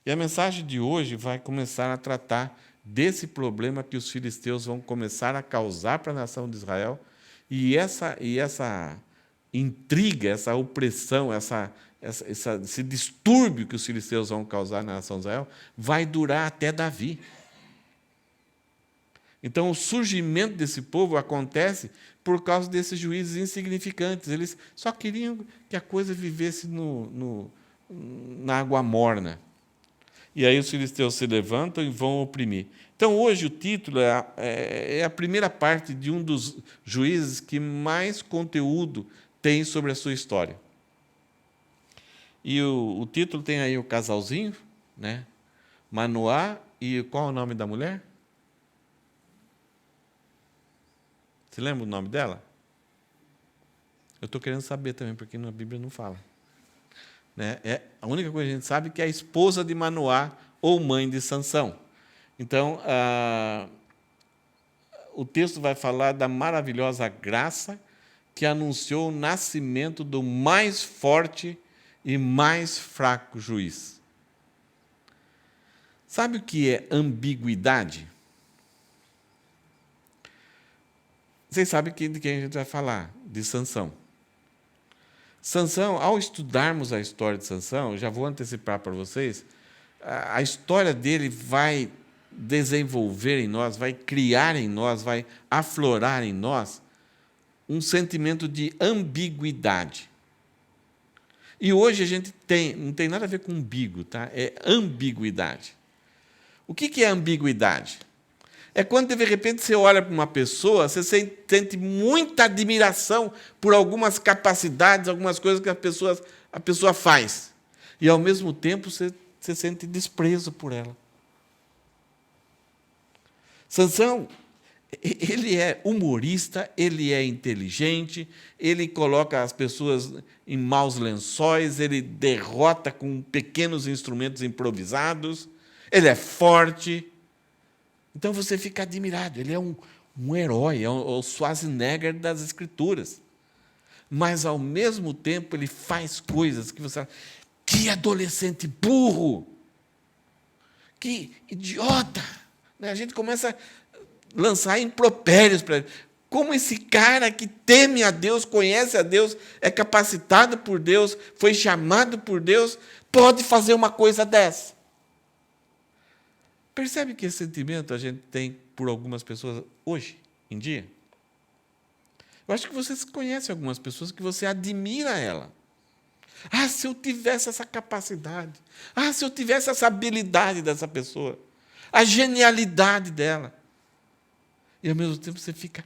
E a mensagem de hoje vai começar a tratar desse problema que os filisteus vão começar a causar para a nação de Israel, e essa intriga, essa opressão, esse distúrbio que os filisteus vão causar na nação de Israel vai durar até Davi. Então, o surgimento desse povo acontece por causa desses juízes insignificantes. Eles só queriam que a coisa vivesse na água morna. E aí os filisteus se levantam e vão oprimir. Então, hoje, o título é a primeira parte de um dos juízes que mais conteúdo tem sobre a sua história. E o título tem aí o casalzinho, né? Manoá, e qual é o nome da mulher? Você lembra o nome dela? Eu estou querendo saber também, porque na Bíblia não fala. Né? A única coisa que a gente sabe é que é a esposa de Manoá, ou mãe de Sansão. Então, o texto vai falar da maravilhosa graça que anunciou o nascimento do mais forte e mais fraco juiz. Sabe o que é ambiguidade? Vocês sabem de quem a gente vai falar? De Sansão. Sansão, ao estudarmos a história de Sansão, já vou antecipar para vocês, a história dele vai desenvolver em nós, vai criar em nós, vai aflorar em nós um sentimento de ambiguidade. E hoje a gente não tem nada a ver com umbigo, tá? É ambiguidade. O que é ambiguidade? É quando, de repente, você olha para uma pessoa, você sente muita admiração por algumas capacidades, algumas coisas que a pessoa faz. E, ao mesmo tempo, você sente desprezo por ela. Sansão, ele é humorista, ele é inteligente, ele coloca as pessoas em maus lençóis, ele derrota com pequenos instrumentos improvisados, ele é forte. Então você fica admirado, ele é um herói, é o Schwarzenegger das Escrituras. Mas, ao mesmo tempo, ele faz coisas que você fala, que adolescente burro, que idiota. A gente começa a lançar impropérios para ele. Como esse cara que teme a Deus, conhece a Deus, é capacitado por Deus, foi chamado por Deus, pode fazer uma coisa dessa? Percebe que esse sentimento a gente tem por algumas pessoas hoje em dia? Eu acho que vocês conhecem algumas pessoas que você admira ela. Ah, se eu tivesse essa capacidade. Ah, se eu tivesse essa habilidade dessa pessoa. A genialidade dela. E, ao mesmo tempo, você fica,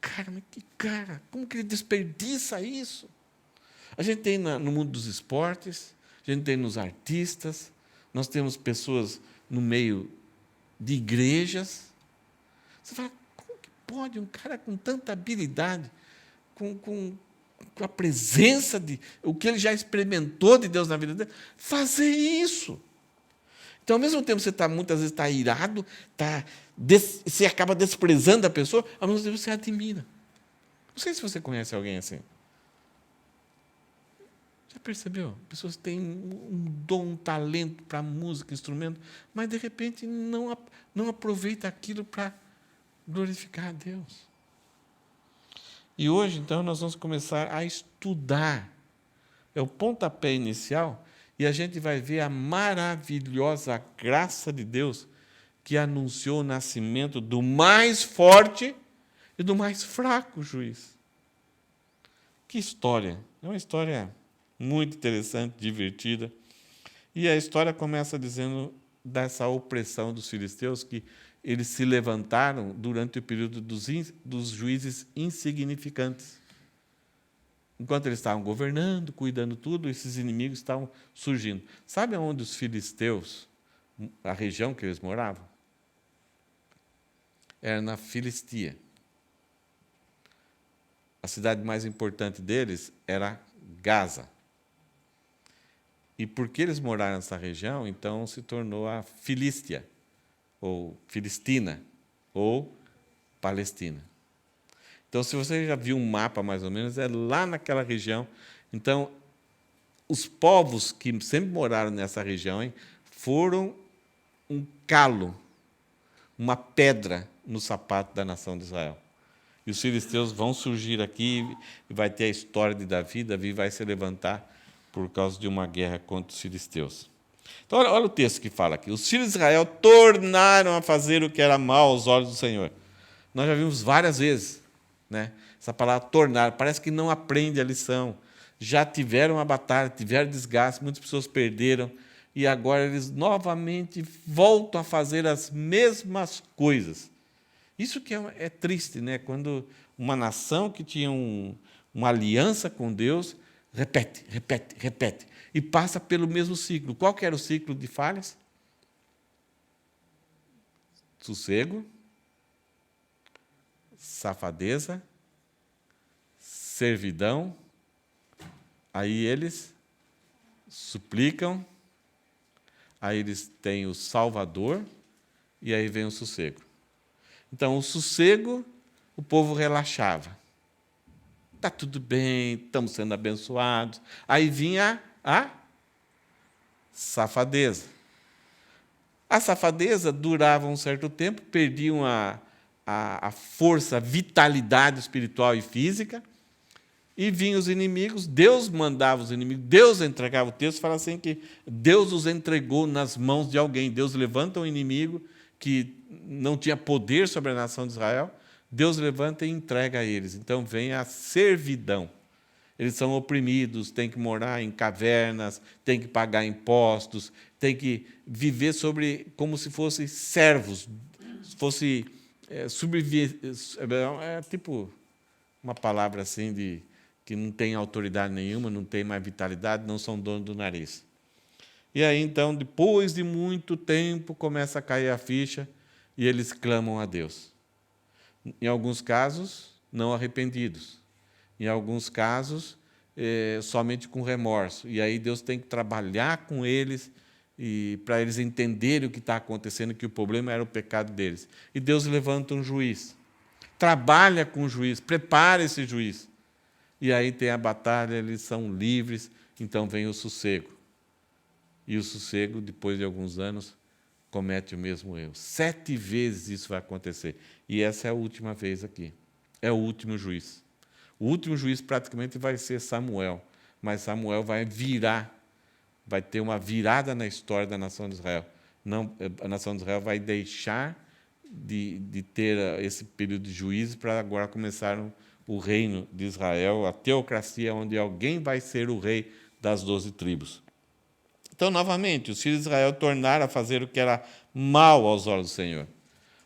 cara, mas que cara, como que ele desperdiça isso? A gente tem no mundo dos esportes, a gente tem nos artistas, nós temos pessoas no meio de igrejas. Você fala, como que pode um cara com tanta habilidade, com a presença de o que ele já experimentou de Deus na vida dele, fazer isso? Então, ao mesmo tempo, você muitas vezes está irado, você acaba desprezando a pessoa, ao mesmo tempo você admira. Não sei se você conhece alguém assim. Já percebeu? Pessoas têm um dom, um talento para música, instrumento, mas, de repente, não aproveita aquilo para glorificar a Deus. E hoje, então, nós vamos começar a estudar. É o pontapé inicial, e a gente vai ver a maravilhosa graça de Deus que anunciou o nascimento do mais forte e do mais fraco juiz. Que história! É uma história muito interessante, divertida. E a história começa dizendo dessa opressão dos filisteus, que eles se levantaram durante o período dos juízes insignificantes. Enquanto eles estavam governando, cuidando tudo, esses inimigos estavam surgindo. Sabe onde os filisteus, a região que eles moravam? Era na Filistia. A cidade mais importante deles era Gaza. E porque eles moraram nessa região, então se tornou a Filístia, ou Filistina, ou Palestina. Então, se você já viu um mapa, mais ou menos, é lá naquela região. Então, os povos que sempre moraram nessa região foram um calo, uma pedra no sapato da nação de Israel. E os filisteus vão surgir aqui, e vai ter a história de Davi. Davi vai se levantar por causa de uma guerra contra os filisteus. Então, olha o texto que fala aqui. Os filhos de Israel tornaram a fazer o que era mal aos olhos do Senhor. Nós já vimos várias vezes, né? Essa palavra tornar, parece que não aprende a lição. Já tiveram uma batalha, tiveram desgaste, muitas pessoas perderam, e agora eles novamente voltam a fazer as mesmas coisas. Isso que é triste, né? Quando uma nação que tinha uma aliança com Deus repete, repete, repete, e passa pelo mesmo ciclo. Qual que era o ciclo de falhas? Sossego, safadeza, servidão. Aí eles suplicam, aí eles têm o Salvador, e aí vem o sossego. Então, o sossego, o povo relaxava. Está tudo bem, estamos sendo abençoados. Aí vinha a safadeza. A safadeza durava um certo tempo, perdiam a força, a vitalidade espiritual e física, e vinham os inimigos, Deus mandava os inimigos, Deus entregava o texto, fala assim que Deus os entregou nas mãos de alguém. Deus levanta um inimigo que não tinha poder sobre a nação de Israel, Deus levanta e entrega a eles. Então vem a servidão. Eles são oprimidos, têm que morar em cavernas, têm que pagar impostos, têm que viver como se fossem servos, fosse sobreviver. É tipo uma palavra assim que não tem autoridade nenhuma, não tem mais vitalidade, não são donos do nariz. E aí, então, depois de muito tempo, começa a cair a ficha e eles clamam a Deus. Em alguns casos, não arrependidos. Em alguns casos, somente com remorso. E aí Deus tem que trabalhar com eles para eles entenderem o que está acontecendo, que o problema era o pecado deles. E Deus levanta um juiz. Trabalha com o juiz, prepara esse juiz. E aí tem a batalha, eles são livres, então vem o sossego. E o sossego, depois de alguns anos, comete o mesmo erro. 7 vezes isso vai acontecer. E essa é a última vez aqui. É o último juiz. O último juiz praticamente vai ser Samuel. Mas Samuel vai ter uma virada na história da nação de Israel. Não, a nação de Israel vai deixar de ter esse período de juízo para agora começar o reino de Israel, a teocracia, onde alguém vai ser o rei das 12 tribos. Então, novamente, os filhos de Israel tornaram a fazer o que era mal aos olhos do Senhor.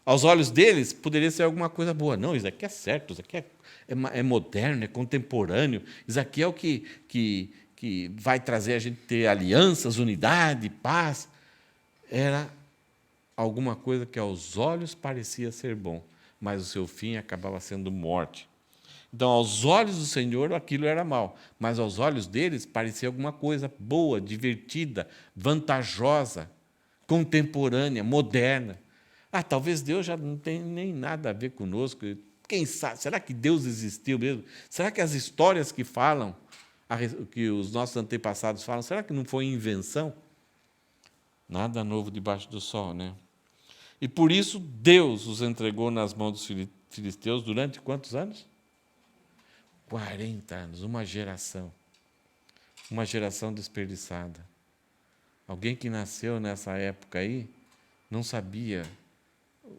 Aos olhos deles, poderia ser alguma coisa boa. Não, isso aqui é certo, isso aqui é moderno, é contemporâneo, isso aqui é o que vai trazer a gente ter alianças, unidade, paz. Era alguma coisa que aos olhos parecia ser bom, mas o seu fim acabava sendo morte. Então, aos olhos do Senhor, aquilo era mal, mas aos olhos deles parecia alguma coisa boa, divertida, vantajosa, contemporânea, moderna. Talvez Deus já não tenha nem nada a ver conosco. Quem sabe? Será que Deus existiu mesmo? Será que as histórias que falam, que os nossos antepassados falam, será que não foi invenção? Nada novo debaixo do sol, né? E por isso Deus os entregou nas mãos dos filisteus durante quantos anos? 40 anos, uma geração desperdiçada. Alguém que nasceu nessa época aí não sabia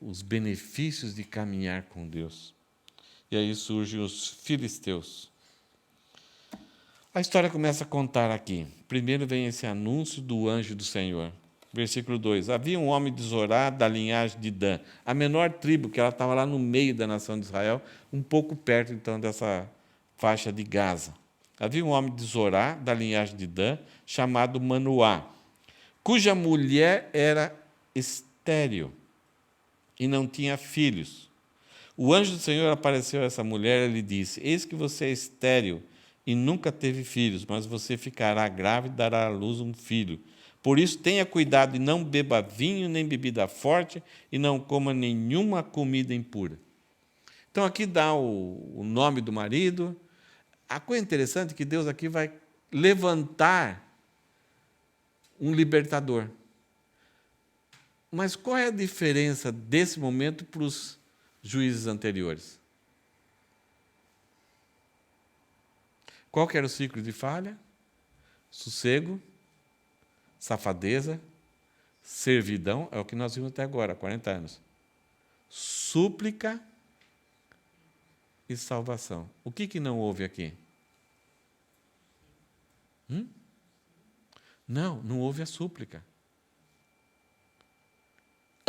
os benefícios de caminhar com Deus. E aí surgem os filisteus. A história começa a contar aqui. Primeiro vem esse anúncio do anjo do Senhor. Versículo 2. Havia um homem de Zorá, da linhagem de Dan, a menor tribo, que ela estava lá no meio da nação de Israel, um pouco perto, então, dessa faixa de Gaza. Havia um homem de Zorá, da linhagem de Dan, chamado Manoá, cuja mulher era estéril e não tinha filhos. O anjo do Senhor apareceu a essa mulher e lhe disse: eis que você é estéril e nunca teve filhos, mas você ficará grávida e dará à luz um filho. Por isso, tenha cuidado e não beba vinho nem bebida forte e não coma nenhuma comida impura. Então, aqui dá o nome do marido. A coisa interessante é que Deus aqui vai levantar um libertador. Mas qual é a diferença desse momento para os juízes anteriores? Qual que era o ciclo de falha? Sossego, safadeza, servidão, é o que nós vimos até agora, 40 anos. Súplica e salvação. O que não houve aqui? Não houve a súplica.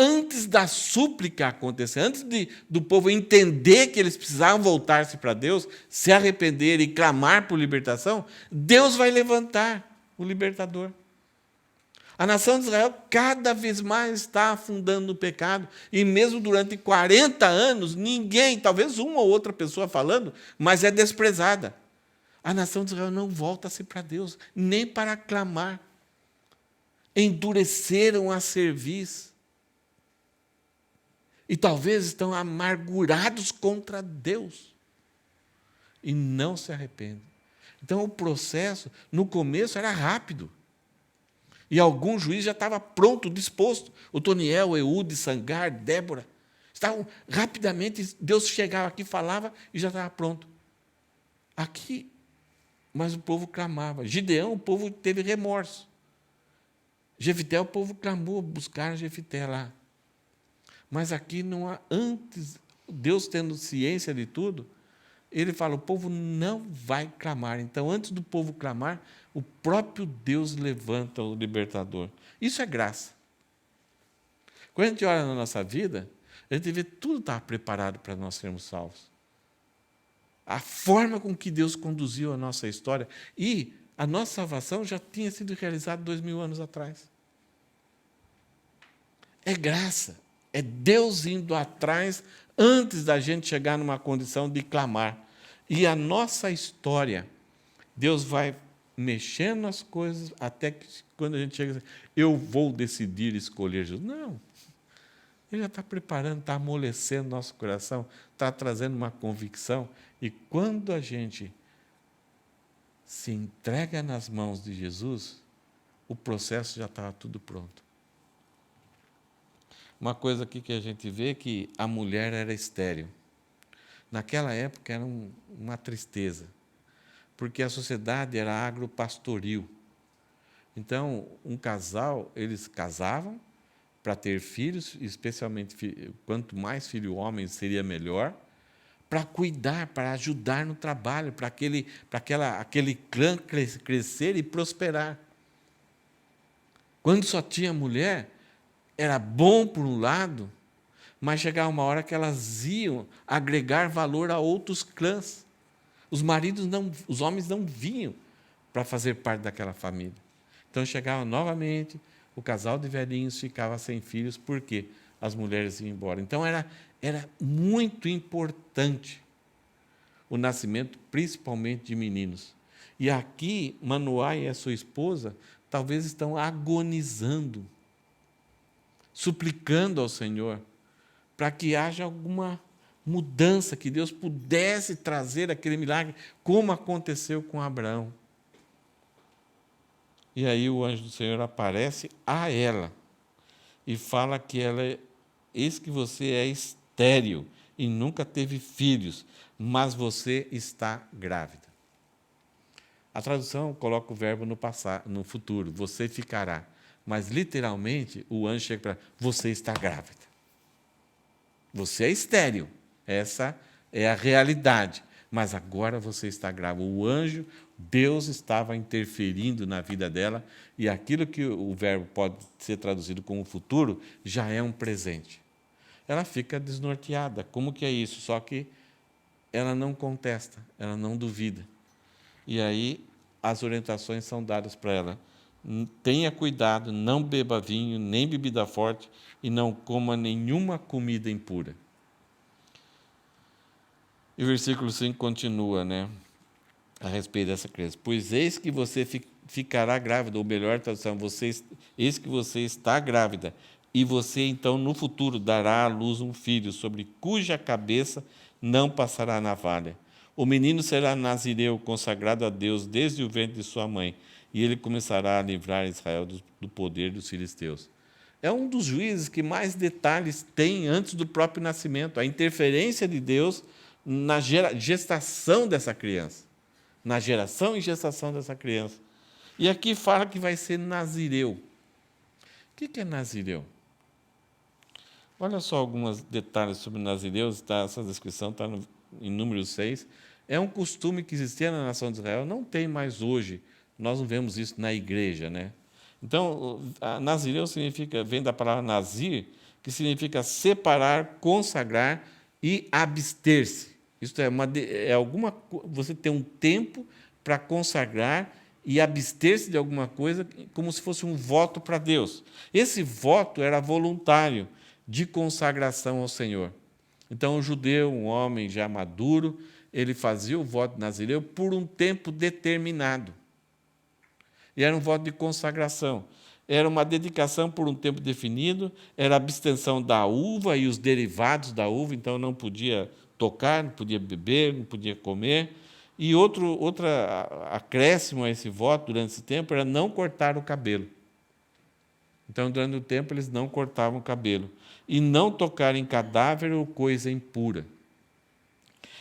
Antes da súplica acontecer, antes do povo entender que eles precisavam voltar-se para Deus, se arrepender e clamar por libertação, Deus vai levantar o libertador. A nação de Israel cada vez mais está afundando no pecado, e mesmo durante 40 anos, ninguém, talvez uma ou outra pessoa falando, mas é desprezada. A nação de Israel não volta-se para Deus, nem para clamar. Endureceram a cerviz. E talvez estão amargurados contra Deus. E não se arrependem. Então, o processo, no começo, era rápido. E algum juiz já estava pronto, disposto. O Toniel, Eude, Sangar, Débora. Estavam rapidamente, Deus chegava aqui, falava e já estava pronto. Aqui, mas o povo clamava. Gideão, o povo teve remorso. Jefité, o povo clamou, buscaram Jefité lá. Mas aqui não há, antes, Deus tendo ciência de tudo, ele fala, o povo não vai clamar. Então, antes do povo clamar, o próprio Deus levanta o libertador. Isso é graça. Quando a gente olha na nossa vida, a gente vê que tudo estava preparado para nós sermos salvos. A forma com que Deus conduziu a nossa história. E a nossa salvação já tinha sido realizada 2000 anos atrás. É graça. É Deus indo atrás antes da gente chegar numa condição de clamar. E a nossa história, Deus vai mexendo nas coisas até que quando a gente chega assim, eu vou decidir escolher Jesus. Não. Ele já está preparando, está amolecendo nosso coração, está trazendo uma convicção. E quando a gente se entrega nas mãos de Jesus, o processo já estava tudo pronto. Uma coisa aqui que a gente vê é que a mulher era estéril. Naquela época era uma tristeza, porque a sociedade era agropastoril. Então, um casal, eles casavam para ter filhos, especialmente quanto mais filho homem seria melhor, para cuidar, para ajudar no trabalho, para aquele clã crescer e prosperar. Quando só tinha mulher, era bom por um lado, mas chegava uma hora que elas iam agregar valor a outros clãs. Os homens não vinham para fazer parte daquela família. Então chegava novamente, o casal de velhinhos ficava sem filhos, porque as mulheres iam embora. Então era muito importante o nascimento, principalmente de meninos. E aqui, Manoá e a sua esposa talvez estão agonizando, suplicando ao Senhor para que haja alguma mudança, que Deus pudesse trazer aquele milagre, como aconteceu com Abraão. E aí o anjo do Senhor aparece a ela e fala que eis que você é estéril e nunca teve filhos, mas você está grávida. A tradução coloca o verbo no passado, no futuro, você ficará. Mas, literalmente, o anjo chega para você está grávida. Você é estéril. Essa é a realidade. Mas agora você está grávida. O anjo, Deus estava interferindo na vida dela, e aquilo que o verbo pode ser traduzido como futuro, já é um presente. Ela fica desnorteada. Como que é isso? Só que ela não contesta, ela não duvida. E aí as orientações são dadas para ela. Tenha cuidado, não beba vinho, nem bebida forte, e não coma nenhuma comida impura. E o versículo 5 continua, a respeito dessa criança. Pois eis que você ficará grávida, ou melhor tradução, eis que você está grávida, e você então no futuro dará à luz um filho, sobre cuja cabeça não passará navalha. O menino será nazireu, consagrado a Deus desde o ventre de sua mãe, e ele começará a livrar Israel do poder dos filisteus. é um dos juízes que mais detalhes tem antes do próprio nascimento, a interferência de Deus na gestação dessa criança, na geração e gestação dessa criança. E aqui fala que vai ser nazireu. O que é nazireu? Olha só alguns detalhes sobre nazireus, essa descrição está em Números 6. É um costume que existia na nação de Israel, não tem mais hoje. Nós não vemos isso na igreja, né? Então, nazireu vem da palavra nazir, que significa separar, consagrar e abster-se. Isto você tem um tempo para consagrar e abster-se de alguma coisa, como se fosse um voto para Deus. Esse voto era voluntário, de consagração ao Senhor. Então, o judeu, um homem já maduro, ele fazia o voto de nazireu por um tempo determinado. E era um voto de consagração. Era uma dedicação por um tempo definido, era a abstenção da uva e os derivados da uva, então não podia tocar, não podia beber, não podia comer. E outro acréscimo a esse voto durante esse tempo era não cortar o cabelo. Então, durante o tempo, eles não cortavam o cabelo. E não tocar em cadáver ou coisa impura.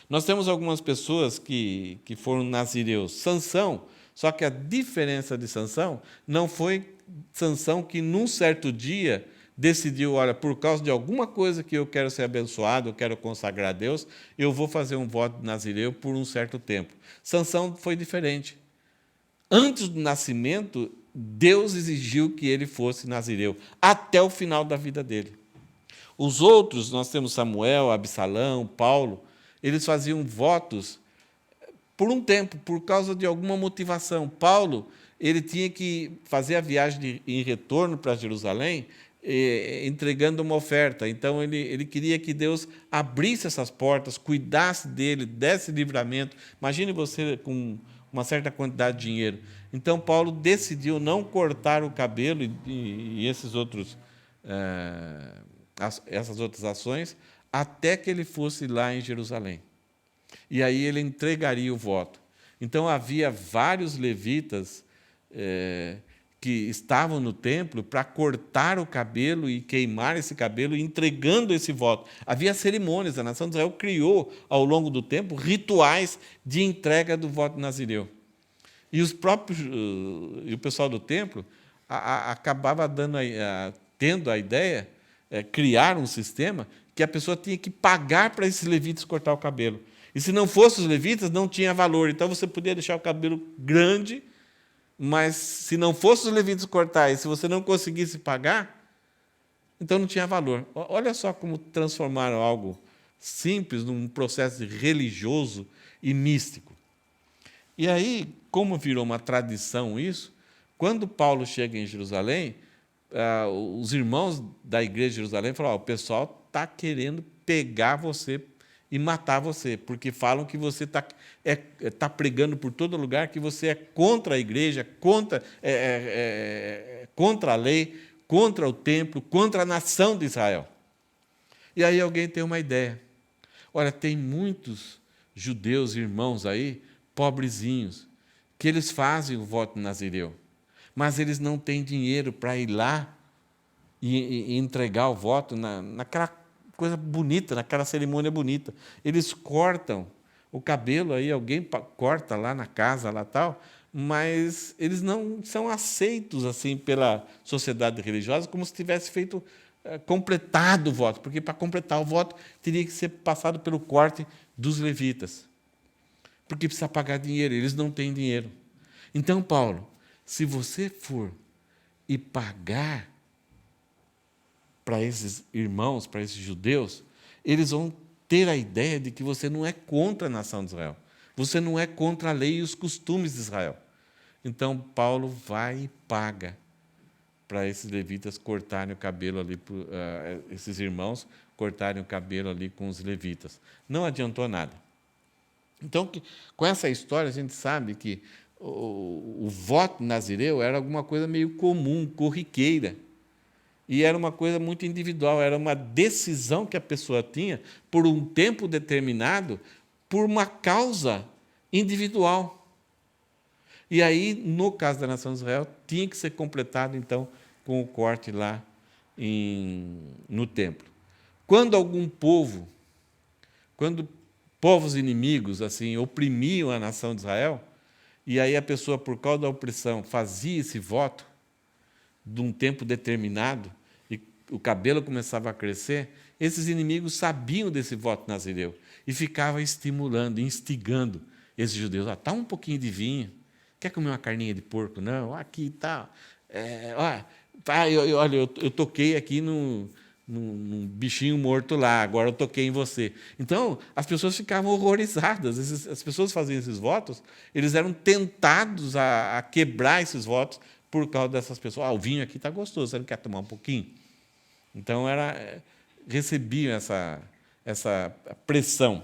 Nós temos algumas pessoas que foram nazireus. Sansão, só que a diferença de Sansão não foi Sansão que, num certo dia, decidiu, olha, por causa de alguma coisa que eu quero ser abençoado, eu quero consagrar a Deus, eu vou fazer um voto de nazireu por um certo tempo. Sansão foi diferente. Antes do nascimento, Deus exigiu que ele fosse nazireu, até o final da vida dele. Os outros, nós temos Samuel, Absalão, Paulo, eles faziam votos por um tempo, por causa de alguma motivação. Paulo, ele tinha que fazer a viagem em retorno para Jerusalém, entregando uma oferta. Então, ele queria que Deus abrisse essas portas, cuidasse dele, desse livramento. Imagine você com uma certa quantidade de dinheiro. Então, Paulo decidiu não cortar o cabelo e essas outras ações até que ele fosse lá em Jerusalém. E aí ele entregaria o voto. Então, havia vários levitas que estavam no templo para cortar o cabelo e queimar esse cabelo, entregando esse voto. Havia cerimônias, a nação de Israel criou, ao longo do tempo, rituais de entrega do voto nazireu. E e o pessoal do templo acabava tendo a ideia, criar um sistema que a pessoa tinha que pagar para esses levitas cortar o cabelo. E se não fossem os levitas, não tinha valor. Então, você podia deixar o cabelo grande, mas se não fossem os levitas cortar, e se você não conseguisse pagar, então não tinha valor. Olha só como transformaram algo simples num processo religioso e místico. E aí, como virou uma tradição isso, quando Paulo chega em Jerusalém, os irmãos da igreja de Jerusalém falaram, o pessoal está querendo pegar você e matar você, porque falam que você está pregando por todo lugar, que você é contra a igreja, contra a lei, contra o templo, contra a nação de Israel. E aí alguém tem uma ideia. Olha, tem muitos judeus, irmãos aí, pobrezinhos, que eles fazem o voto nazireu, mas eles não têm dinheiro para ir lá e entregar o voto naquela coisa bonita, naquela cerimônia bonita. Eles cortam o cabelo, aí alguém corta lá na casa, lá tal, mas eles não são aceitos assim pela sociedade religiosa como se tivesse feito, completado o voto, porque para completar o voto teria que ser passado pelo corte dos levitas, porque precisa pagar dinheiro, eles não têm dinheiro. Então, Paulo, se você for e pagar para esses irmãos, para esses judeus, eles vão ter a ideia de que você não é contra a nação de Israel. Você não é contra a lei e os costumes de Israel. Então, Paulo vai e paga para esses levitas cortarem o cabelo ali, esses irmãos cortarem o cabelo ali com os levitas. Não adiantou nada. Então, com essa história, a gente sabe que o voto nazireu era alguma coisa meio comum, corriqueira. E era uma coisa muito individual, era uma decisão que a pessoa tinha por um tempo determinado, por uma causa individual. E aí, no caso da nação de Israel, tinha que ser completado, então, com o corte lá no templo. Quando povos inimigos assim oprimiam a nação de Israel, e aí a pessoa, por causa da opressão, fazia esse voto de um tempo determinado, e o cabelo começava a crescer, esses inimigos sabiam desse voto nazireu e ficavam estimulando, instigando esses judeus. Tá um pouquinho de vinho, quer comer uma carninha de porco? Não, aqui está. Olha, eu toquei aqui num bichinho morto lá, agora eu toquei em você. Então, as pessoas ficavam horrorizadas. As pessoas faziam esses votos, eles eram tentados a quebrar esses votos por causa dessas pessoas. O vinho aqui está gostoso, você não quer tomar um pouquinho? Então, recebiam essa pressão.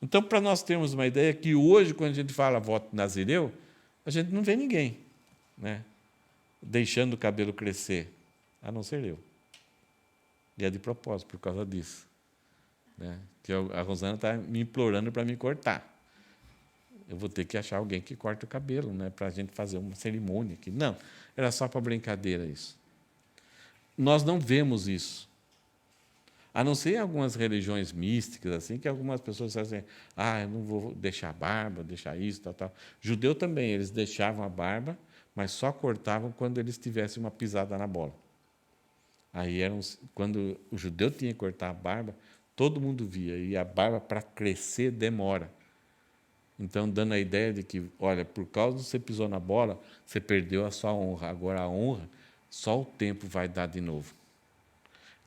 Então, para nós termos uma ideia, que hoje, quando a gente fala voto nazireu, a gente não vê ninguém, né, deixando o cabelo crescer, a não ser eu. E é de propósito, por causa disso. Né? Que a Rosana está me implorando para me cortar. Eu vou ter que achar alguém que corte o cabelo, né, para a gente fazer uma cerimônia aqui. Não, era só para brincadeira isso. Nós não vemos isso. A não ser em algumas religiões místicas, assim, que algumas pessoas dizem assim, eu não vou deixar a barba, deixar isso, tal, tal. Judeu também, eles deixavam a barba, mas só cortavam quando eles tivessem uma pisada na bola. Aí quando o judeu tinha que cortar a barba, todo mundo via, e a barba, para crescer, demora. Então, dando a ideia de que, olha, por causa de você pisou na bola, você perdeu a sua honra. Agora, a honra, só o tempo vai dar de novo.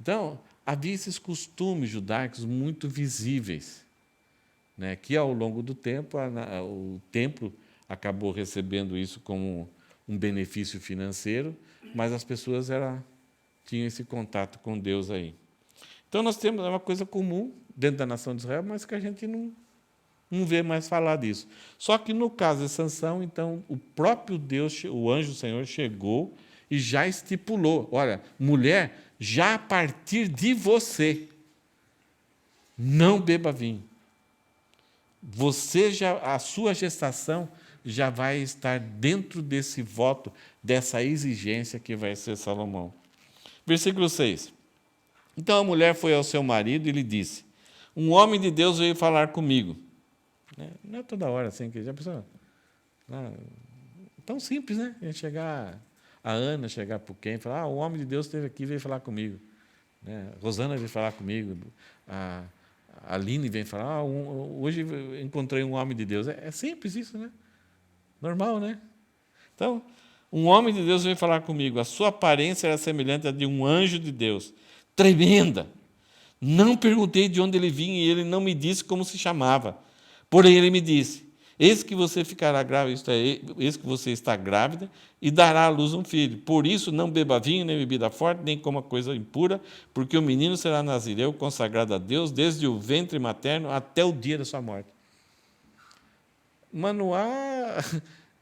Então, havia esses costumes judaicos muito visíveis, né, que, ao longo do tempo, o templo acabou recebendo isso como um benefício financeiro, mas as pessoas tinham esse contato com Deus aí. Então, nós temos uma coisa comum dentro da nação de Israel, mas que a gente não vê mais falar disso. Só que, no caso de Sansão, então, o próprio Deus, o anjo do Senhor, chegou e já estipulou, olha, mulher, já a partir de você, não beba vinho. A sua gestação já vai estar dentro desse voto, dessa exigência que vai ser Salomão. Versículo 6. Então a mulher foi ao seu marido e lhe disse, um homem de Deus veio falar comigo. Não é toda hora assim que já pensou. Tão simples, né? A Ana chegar para quem e falar, o homem de Deus esteve aqui e veio falar comigo. A Rosana veio falar comigo. A Aline vem falar, hoje eu encontrei um homem de Deus. É simples isso, né? Normal, né? Então, um homem de Deus veio falar comigo. A sua aparência era semelhante à de um anjo de Deus. Tremenda. Não perguntei de onde ele vinha e ele não me disse como se chamava. Porém, ele me disse, eis que você ficará grávida, eis que você está grávida e dará à luz um filho. Por isso, não beba vinho, nem bebida forte, nem coma coisa impura, porque o menino será nazireu, consagrado a Deus, desde o ventre materno até o dia da sua morte. Manoá,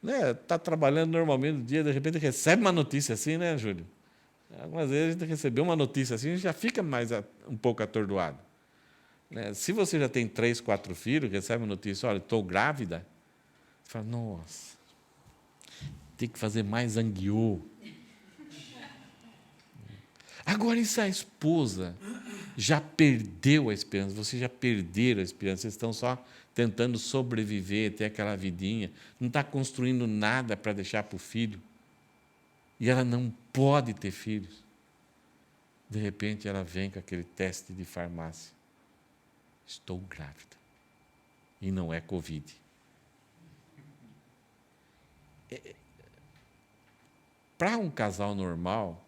né, está trabalhando normalmente no dia, de repente recebe uma notícia assim, né, Júlio? Algumas vezes a gente recebeu uma notícia assim, já fica um pouco atordoado. Se você já tem 3, 4 filhos, recebe uma notícia, olha, estou grávida, você fala, nossa, tem que fazer mais anguiô. Agora, e se a esposa já perdeu a esperança, vocês já perderam a esperança, vocês estão só tentando sobreviver, ter aquela vidinha, não está construindo nada para deixar para o filho, e ela não pode ter filhos. De repente, ela vem com aquele teste de farmácia. Estou grávida. E não é Covid. Para um casal normal,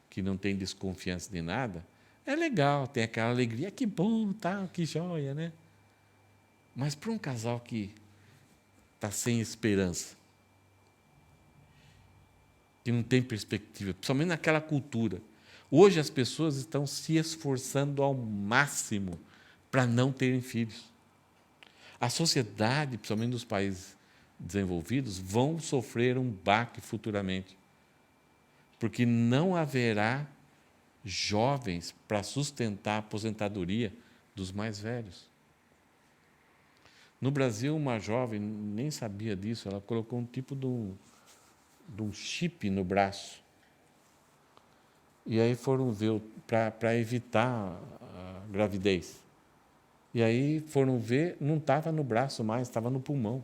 que não tem desconfiança de nada, é legal, tem aquela alegria, que bom, tá, que joia, né? Mas para um casal que está sem esperança, que não tem perspectiva, principalmente naquela cultura, hoje as pessoas estão se esforçando ao máximo para não terem filhos. A sociedade, principalmente dos países desenvolvidos, vão sofrer um baque futuramente, porque não haverá jovens para sustentar a aposentadoria dos mais velhos. No Brasil, uma jovem, nem sabia disso, ela colocou um tipo de um chip no braço. E aí foram ver para evitar a gravidez. E aí foram ver, não estava no braço mais, estava no pulmão.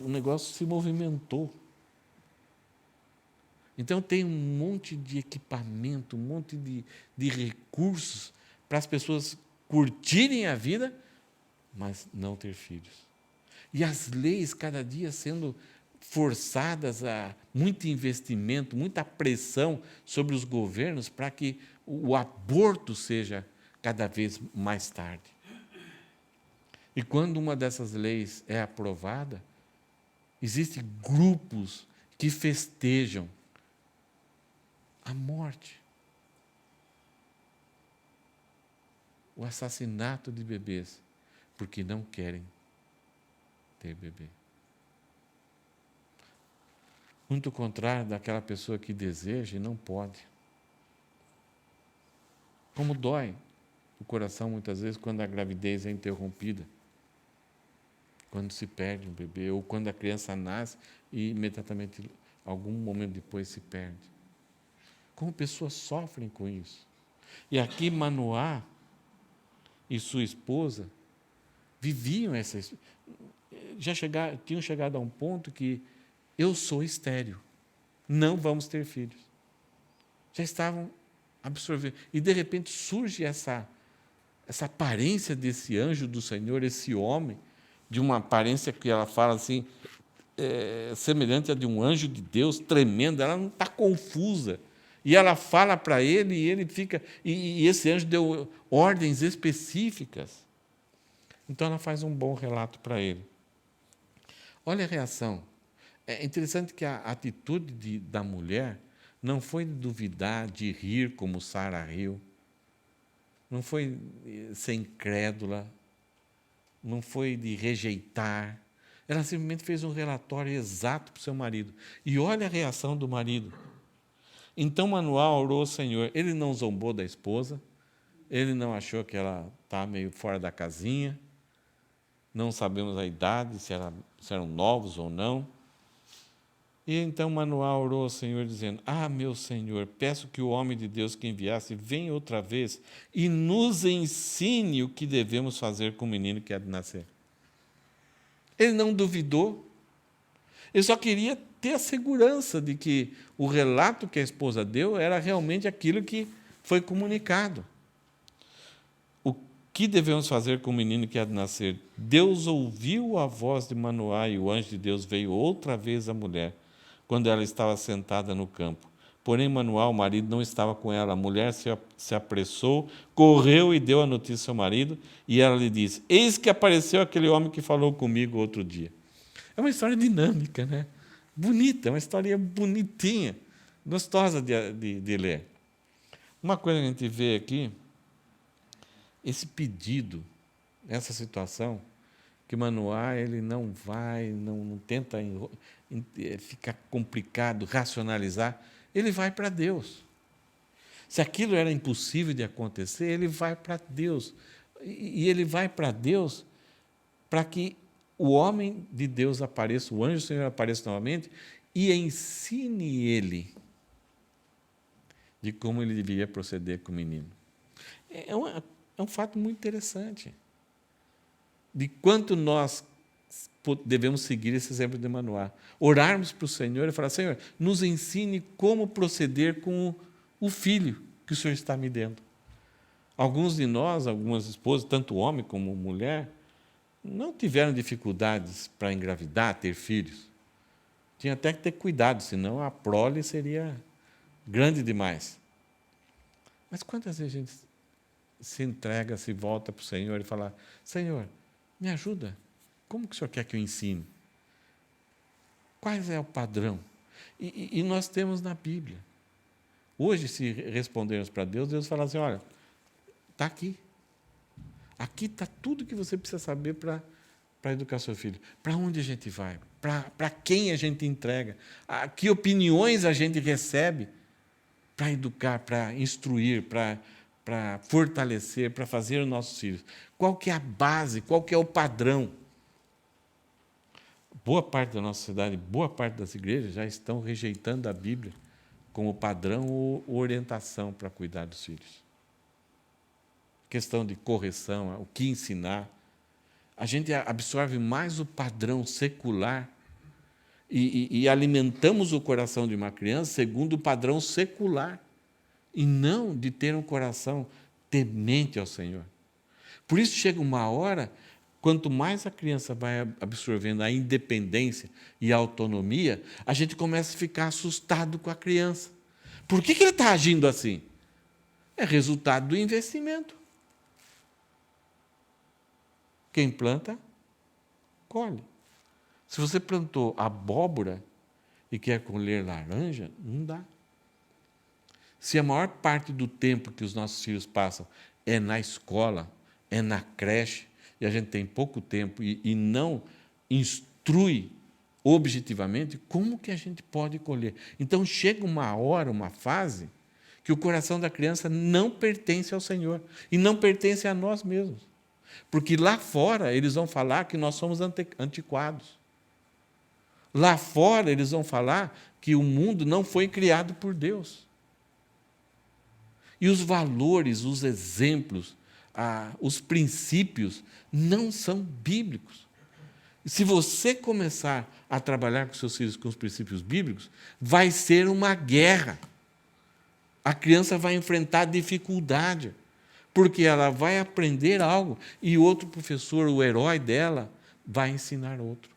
O negócio se movimentou. Então tem um monte de equipamento, um monte de recursos para as pessoas curtirem a vida, mas não ter filhos. E as leis cada dia sendo forçadas a muito investimento, muita pressão sobre os governos para que o aborto seja cada vez mais tarde. E quando uma dessas leis é aprovada, existem grupos que festejam a morte, o assassinato de bebês, porque não querem ter bebê. Muito contrário daquela pessoa que deseja e não pode. Como dói o coração muitas vezes quando a gravidez é interrompida, quando se perde um bebê, ou quando a criança nasce e imediatamente, algum momento depois, se perde. Como pessoas sofrem com isso. E aqui Manoá e sua esposa viviam tinham chegado a um ponto que eu sou estéril, não vamos ter filhos. Já estavam absorvendo. E de repente surge essa aparência desse anjo do Senhor, esse homem, de uma aparência que ela fala assim, semelhante a de um anjo de Deus, tremenda, ela não está confusa. E ela fala para ele, e ele fica. E esse anjo deu ordens específicas. Então ela faz um bom relato para ele. Olha a reação. É interessante que a atitude da mulher não foi de duvidar, de rir como Sara riu, não foi ser incrédula, não foi de rejeitar. Ela simplesmente fez um relatório exato para o seu marido. E olha a reação do marido. Então Manoá orou ao Senhor. Ele não zombou da esposa, ele não achou que ela está meio fora da casinha, não sabemos a idade, se eram novos ou não. E então Manoá orou ao Senhor, dizendo: meu Senhor, peço que o homem de Deus que enviasse venha outra vez e nos ensine o que devemos fazer com o menino que há de nascer. Ele não duvidou, ele só queria ter a segurança de que o relato que a esposa deu era realmente aquilo que foi comunicado. O que devemos fazer com o menino que há de nascer? Deus ouviu a voz de Manoá e o anjo de Deus veio outra vez à mulher, quando ela estava sentada no campo. Porém, Manoá, o marido, não estava com ela. A mulher se apressou, correu e deu a notícia ao seu marido, e ela lhe disse: eis que apareceu aquele homem que falou comigo outro dia. É uma história dinâmica, né? Bonita, é uma história bonitinha, gostosa de ler. Uma coisa que a gente vê aqui, esse pedido, essa situação, que Manoá ele não vai, não tenta ficar complicado, racionalizar, ele vai para Deus. Se aquilo era impossível de acontecer, ele vai para Deus. E ele vai para Deus para que o homem de Deus apareça, o anjo do Senhor apareça novamente e ensine ele de como ele deveria proceder com o menino. É um fato muito interessante. De quanto nós devemos seguir esse exemplo de Manoá. Orarmos para o Senhor e falar: Senhor, nos ensine como proceder com o filho que o Senhor está me dando. Alguns de nós, algumas esposas, tanto homem como mulher, não tiveram dificuldades para engravidar, ter filhos. Tinha até que ter cuidado, senão a prole seria grande demais. Mas quantas vezes a gente se entrega, se volta para o Senhor e fala: Senhor, me ajuda. Como que o Senhor quer que eu ensine? Qual é o padrão? E nós temos na Bíblia. Hoje, se respondermos para Deus, Deus fala assim: olha, está aqui. Aqui está tudo que você precisa saber para educar seu filho. Para onde a gente vai? Para quem a gente entrega? Que opiniões a gente recebe para educar, para instruir, para fortalecer, para fazer os nossos filhos? Qual que é a base? Qual que é o padrão? Boa parte da nossa sociedade, boa parte das igrejas já estão rejeitando a Bíblia como padrão ou orientação para cuidar dos filhos. Questão de correção, o que ensinar. A gente absorve mais o padrão secular e alimentamos o coração de uma criança segundo o padrão secular, e não de ter um coração temente ao Senhor. Por isso chega uma hora, quanto mais a criança vai absorvendo a independência e a autonomia, a gente começa a ficar assustado com a criança. Por que ele está agindo assim? É resultado do investimento. Quem planta, colhe. Se você plantou abóbora e quer colher laranja, não dá. Se a maior parte do tempo que os nossos filhos passam é na escola, é na creche, e a gente tem pouco tempo e não instrui objetivamente, como que a gente pode colher? Então chega uma hora, uma fase, que o coração da criança não pertence ao Senhor e não pertence a nós mesmos. Porque lá fora eles vão falar que nós somos antiquados. Lá fora eles vão falar que o mundo não foi criado por Deus. E os valores, os exemplos, os princípios não são bíblicos. E se você começar a trabalhar com seus filhos com os princípios bíblicos, vai ser uma guerra. A criança vai enfrentar dificuldade, porque ela vai aprender algo e outro professor, o herói dela, vai ensinar outro.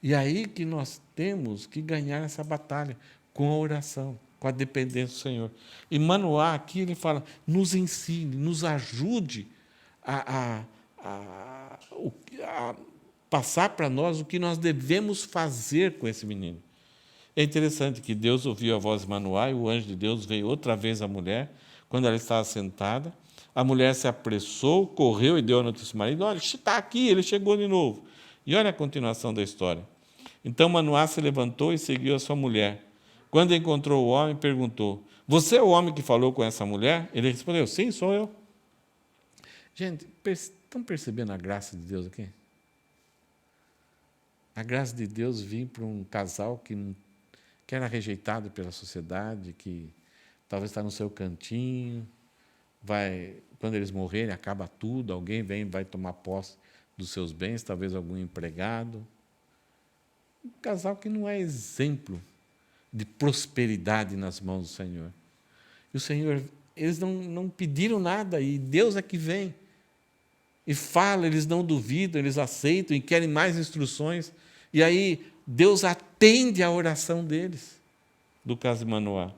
E aí que nós temos que ganhar essa batalha com a oração, com a dependência do Senhor. E Manoá aqui ele fala, nos ensine, nos ajude a passar para nós o que nós devemos fazer com esse menino. É interessante que Deus ouviu a voz de Manoá e o anjo de Deus veio outra vez à mulher, quando ela estava sentada. A mulher se apressou, correu e deu a notícia ao marido, olha, está aqui, ele chegou de novo. E olha a continuação da história. Então Manoá se levantou e seguiu a sua mulher. Quando encontrou o homem, perguntou, você é o homem que falou com essa mulher? Ele respondeu, sim, sou eu. Gente, estão percebendo a graça de Deus aqui? A graça de Deus vem para um casal que era rejeitado pela sociedade, que talvez está no seu cantinho, quando eles morrerem, acaba tudo, alguém vai tomar posse dos seus bens, talvez algum empregado. Um casal que não é exemplo de prosperidade nas mãos do Senhor. E o Senhor, eles não pediram nada, e Deus é que vem. E fala, eles não duvidam, eles aceitam e querem mais instruções. E aí Deus atende à oração deles, do caso de Manoá.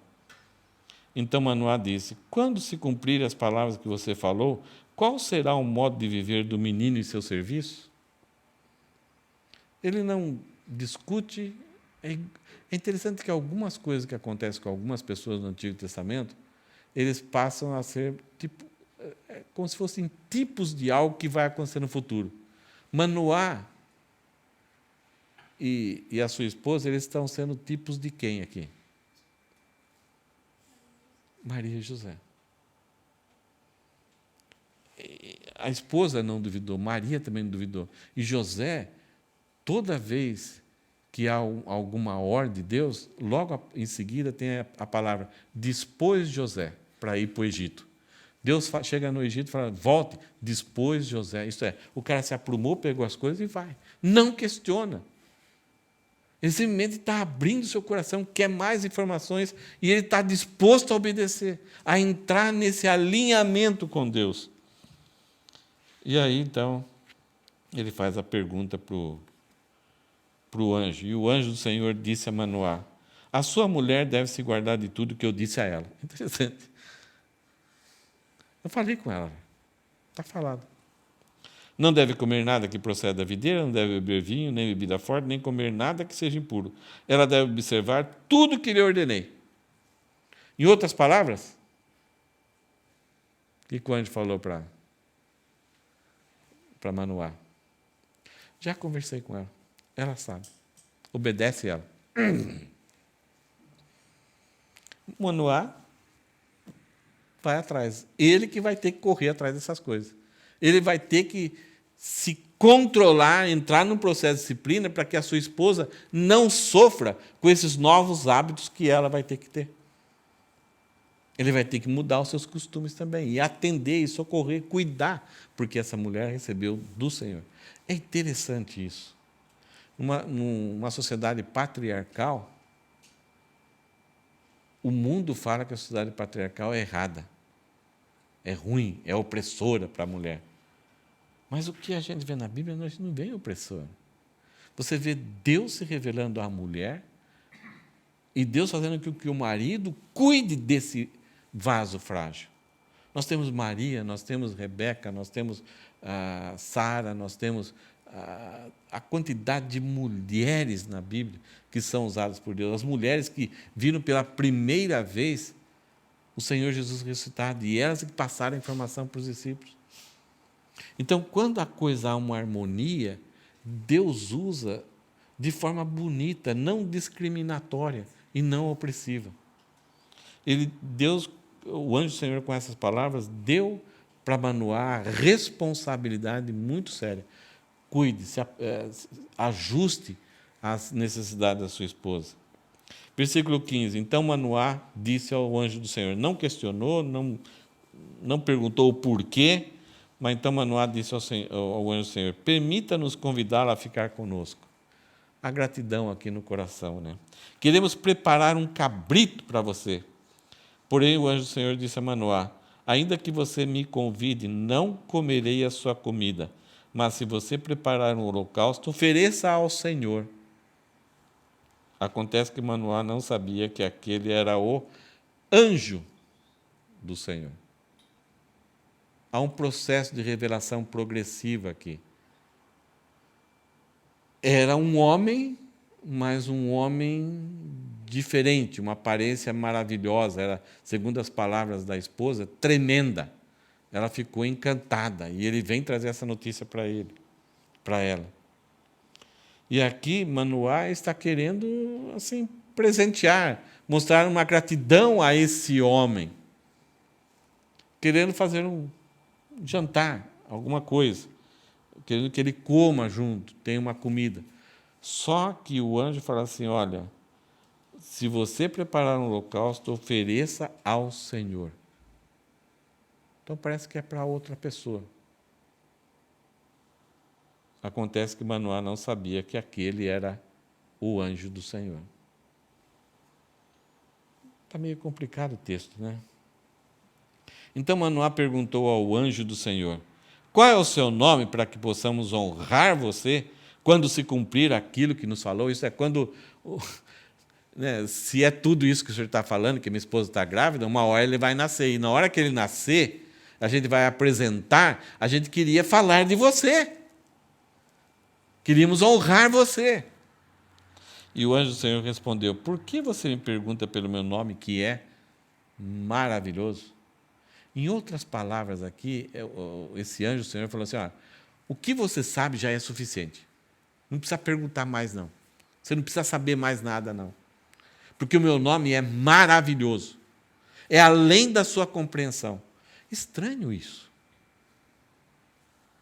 Então Manoá disse, quando se cumprirem as palavras que você falou, qual será o modo de viver do menino em seu serviço? Ele não discute. É interessante que algumas coisas que acontecem com algumas pessoas no Antigo Testamento, eles passam a ser como se fossem tipos de algo que vai acontecer no futuro. Manoá e a sua esposa, eles estão sendo tipos de quem aqui? Maria e José. A esposa não duvidou, Maria também não duvidou. E José, toda vez que há alguma ordem de Deus, logo em seguida tem a palavra, dispôs José para ir para o Egito. Deus chega no Egito e fala, volte, dispôs José. Isto é, o cara se aprumou, pegou as coisas e vai. Não questiona. Ele simplesmente está abrindo seu coração, quer mais informações, e ele está disposto a obedecer, a entrar nesse alinhamento com Deus. E aí, então, ele faz a pergunta para o anjo. E o anjo do Senhor disse a Manoá, a sua mulher deve se guardar de tudo que eu disse a ela. Interessante. Eu falei com ela. Está falado. Não deve comer nada que proceda da videira, não deve beber vinho, nem bebida forte, nem comer nada que seja impuro. Ela deve observar tudo que lhe ordenei. Em outras palavras, o que o anjo falou para Manoá? Já conversei com ela. Ela sabe. Obedece ela. Manoá vai atrás. Ele que vai ter que correr atrás dessas coisas. Ele vai ter que se controlar, entrar num processo de disciplina para que a sua esposa não sofra com esses novos hábitos que ela vai ter que ter. Ele vai ter que mudar os seus costumes também, e atender, e socorrer, cuidar, porque essa mulher recebeu do Senhor. É interessante isso. Numa sociedade patriarcal, o mundo fala que a sociedade patriarcal é errada, é ruim, é opressora para a mulher. Mas o que a gente vê na Bíblia, nós não vê opressor. Você vê Deus se revelando à mulher e Deus fazendo com que o marido cuide desse vaso frágil. Nós temos Maria, nós temos Rebeca, nós temos Sara, nós temos a quantidade de mulheres na Bíblia que são usadas por Deus. As mulheres que viram pela primeira vez o Senhor Jesus ressuscitado, e elas que passaram a informação para os discípulos. Então, quando a coisa há uma harmonia, Deus usa de forma bonita, não discriminatória e não opressiva. O anjo do Senhor, com essas palavras, deu para Manoá a responsabilidade muito séria. Cuide, ajuste às necessidades da sua esposa. Versículo 15. Então Manoá disse ao anjo do Senhor, não questionou, não perguntou o porquê, mas então Manoá disse ao anjo do Senhor, permita-nos convidá-la a ficar conosco. A gratidão aqui no coração, né? Queremos preparar um cabrito para você. Porém, o anjo do Senhor disse a Manoá, ainda que você me convide, não comerei a sua comida, mas se você preparar um holocausto, ofereça ao Senhor. Acontece que Manoá não sabia que aquele era o anjo do Senhor. Há um processo de revelação progressiva aqui. Era um homem, mas um homem diferente, uma aparência maravilhosa. Era, segundo as palavras da esposa, tremenda. Ela ficou encantada e ele vem trazer essa notícia para ela. E aqui Manoá está querendo assim presentear, mostrar uma gratidão a esse homem, querendo fazer um jantar, alguma coisa, querendo que ele coma junto, tenha uma comida. Só que o anjo fala assim, olha, se você preparar um holocausto, ofereça ao Senhor. Então parece que é para outra pessoa. Acontece que Manoá não sabia que aquele era o anjo do Senhor. Está meio complicado o texto, né? Então Manoá perguntou ao anjo do Senhor, qual é o seu nome para que possamos honrar você quando se cumprir aquilo que nos falou? Isso é quando, né, se é tudo isso que o senhor está falando, que minha esposa está grávida, uma hora ele vai nascer. E na hora que ele nascer, a gente vai apresentar, a gente queria falar de você. Queríamos honrar você. E o anjo do Senhor respondeu, por que você me pergunta pelo meu nome, que é maravilhoso? Em outras palavras aqui, esse anjo do Senhor falou assim, o que você sabe já é suficiente. Não precisa perguntar mais, não. Você não precisa saber mais nada, não. Porque o meu nome é maravilhoso. É além da sua compreensão. Estranho isso.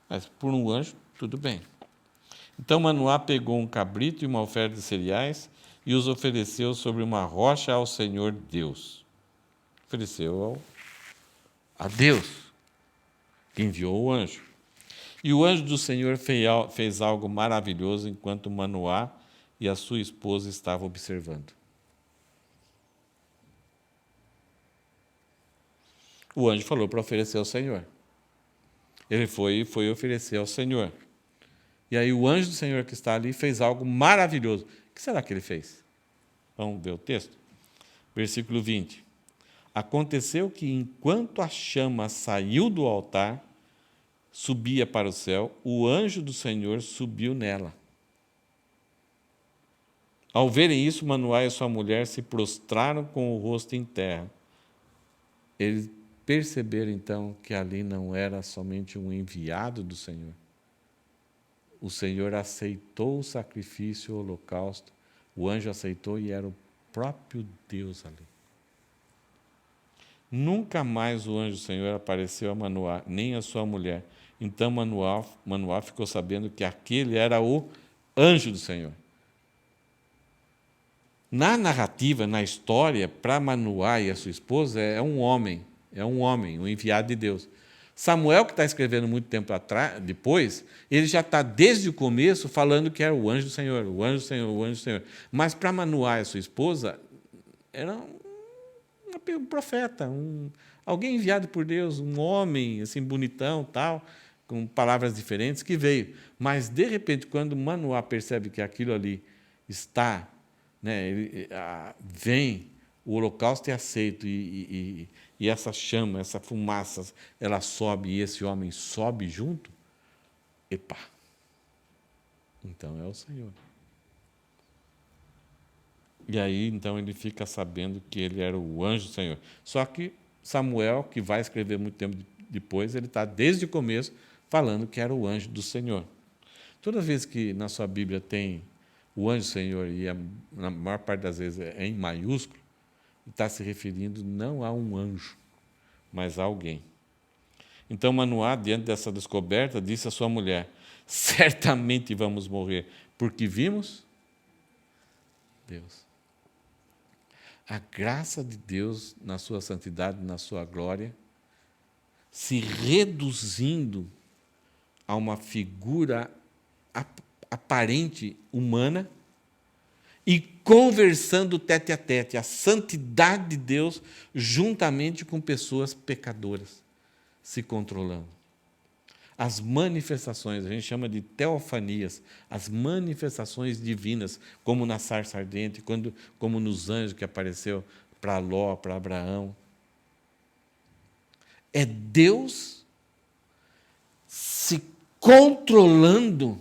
Mas por um anjo, tudo bem. Então Manoá pegou um cabrito e uma oferta de cereais e os ofereceu sobre uma rocha ao Senhor Deus. Ofereceu a Deus, que enviou o anjo. E o anjo do Senhor fez algo maravilhoso enquanto Manoá e a sua esposa estavam observando. O anjo falou para oferecer ao Senhor. Ele foi oferecer ao Senhor. E aí o anjo do Senhor que está ali fez algo maravilhoso. O que será que ele fez? Vamos ver o texto? Versículo 20. Aconteceu que, enquanto a chama saiu do altar, subia para o céu, o anjo do Senhor subiu nela. Ao verem isso, Manoá e sua mulher se prostraram com o rosto em terra. Eles perceberam, então, que ali não era somente um enviado do Senhor. O Senhor aceitou o sacrifício, o holocausto. O anjo aceitou e era o próprio Deus ali. Nunca mais o anjo do Senhor apareceu a Manoá, nem a sua mulher, Então Manoá ficou sabendo que aquele era o anjo do Senhor. Na narrativa, na história, para Manoá e a sua esposa, é um homem, um enviado de Deus. Samuel, que está escrevendo muito tempo atrás, depois, ele já está desde o começo falando que era o anjo do Senhor, o anjo do Senhor, o anjo do Senhor. Mas para Manoá e a sua esposa, era um profeta, alguém enviado por Deus, um homem assim bonitão, tal, com palavras diferentes que veio. Mas de repente, quando Manoá percebe que aquilo ali está, né, vem, o holocausto é aceito e essa chama, essa fumaça, ela sobe e esse homem sobe junto. Epa! Então é o Senhor. E aí, então, ele fica sabendo que ele era o anjo do Senhor. Só que Samuel, que vai escrever muito tempo depois, ele está desde o começo falando que era o anjo do Senhor. Toda vez que na sua Bíblia tem o anjo do Senhor, e na maior parte das vezes é em maiúsculo, está se referindo não a um anjo, mas a alguém. Então Manoá, diante dessa descoberta, disse à sua mulher: certamente vamos morrer, porque vimos Deus. A graça de Deus, na sua santidade, na sua glória, se reduzindo a uma figura aparente humana e conversando tete a tete, a santidade de Deus juntamente com pessoas pecadoras, se controlando. As manifestações, a gente chama de teofanias, as manifestações divinas, como na sarça ardente, como nos anjos que apareceu para Ló, para Abraão. É Deus se controlando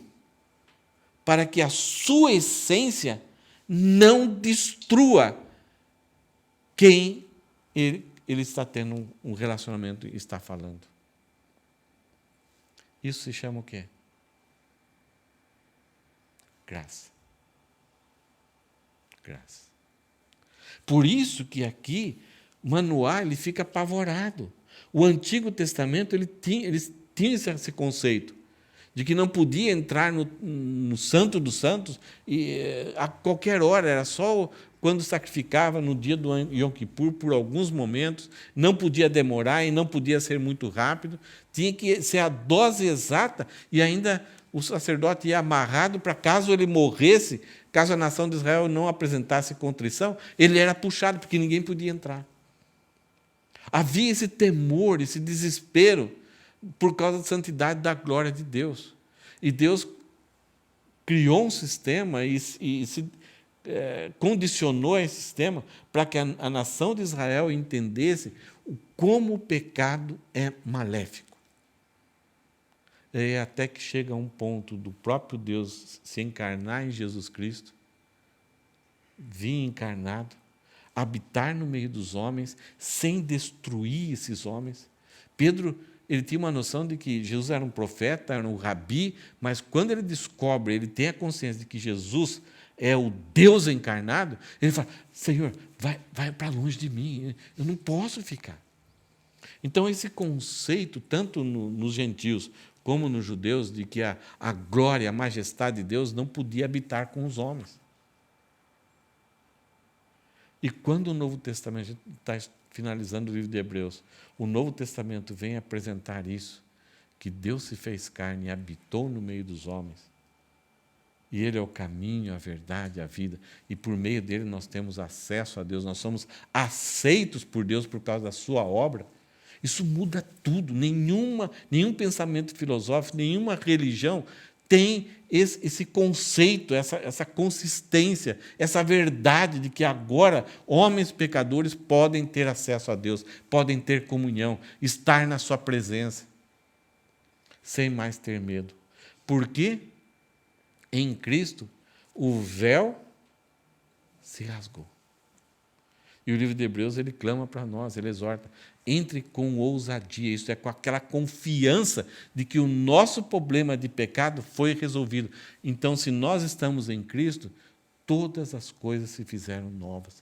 para que a sua essência não destrua quem ele está tendo um relacionamento e está falando. Isso se chama o quê? Graça. Graça. Por isso que aqui, Manoá, ele fica apavorado. O Antigo Testamento, eles tinham esse conceito de que não podia entrar no Santo dos Santos a qualquer hora, era só quando sacrificava no dia do Yom Kippur, por alguns momentos, não podia demorar e não podia ser muito rápido, tinha que ser a dose exata e ainda o sacerdote ia amarrado para caso ele morresse, caso a nação de Israel não apresentasse contrição, ele era puxado, porque ninguém podia entrar. Havia esse temor, esse desespero, por causa da santidade da glória de Deus. E Deus criou um sistema e se condicionou esse sistema para que a nação de Israel entendesse como o pecado é maléfico. E até que chega a um ponto do próprio Deus se encarnar em Jesus Cristo, vir encarnado, habitar no meio dos homens, sem destruir esses homens. Pedro, ele tinha uma noção de que Jesus era um profeta, era um rabi, mas quando ele descobre, ele tem a consciência de que Jesus é o Deus encarnado, ele fala: Senhor, vai para longe de mim, eu não posso ficar. Então, esse conceito, tanto nos gentios como nos judeus, de que a glória, a majestade de Deus não podia habitar com os homens. E quando o Novo Testamento, está finalizando o livro de Hebreus, o Novo Testamento vem apresentar isso, que Deus se fez carne e habitou no meio dos homens, e Ele é o caminho, a verdade, a vida, e por meio dele nós temos acesso a Deus, nós somos aceitos por Deus por causa da sua obra. Isso muda tudo. Nenhum pensamento filosófico, nenhuma religião tem esse conceito, essa consistência, essa verdade de que agora homens pecadores podem ter acesso a Deus, podem ter comunhão, estar na sua presença, sem mais ter medo. Porque em Cristo o véu se rasgou. E o livro de Hebreus, ele clama para nós, ele exorta: entre com ousadia, isso é com aquela confiança de que o nosso problema de pecado foi resolvido. Então, se nós estamos em Cristo, todas as coisas se fizeram novas.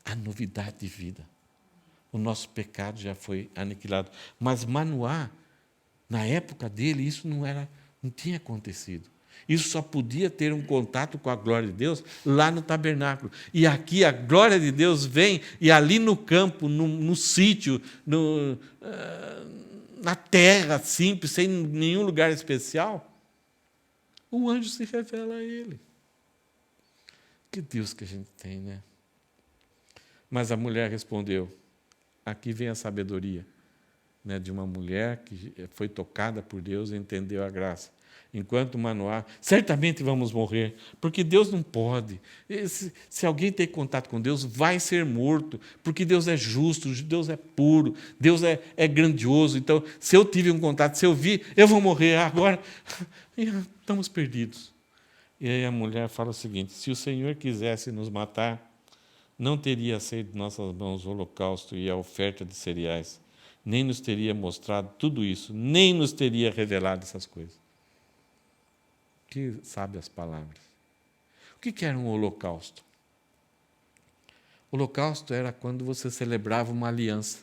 A novidade de vida. O nosso pecado já foi aniquilado. Mas Manoá, Na época dele, isso não tinha acontecido. Isso só podia ter um contato com a glória de Deus lá no tabernáculo. E aqui a glória de Deus vem, e ali no campo, no sítio, na terra simples, sem nenhum lugar especial, o anjo se revela a ele. Que Deus que a gente tem, né? Mas a mulher respondeu, aqui vem a sabedoria, né, de uma mulher que foi tocada por Deus e entendeu a graça. Enquanto Manoá, certamente vamos morrer, porque Deus não pode. Se alguém tem contato com Deus, vai ser morto, porque Deus é justo, Deus é puro, Deus é grandioso. Então, se eu tive um contato, se eu vi, eu vou morrer agora. Estamos perdidos. E aí a mulher fala o seguinte, se o Senhor quisesse nos matar, não teria aceito de nossas mãos o holocausto e a oferta de cereais, nem nos teria mostrado tudo isso, nem nos teria revelado essas coisas. Que sábias palavras. O que era um holocausto? O holocausto era quando você celebrava uma aliança.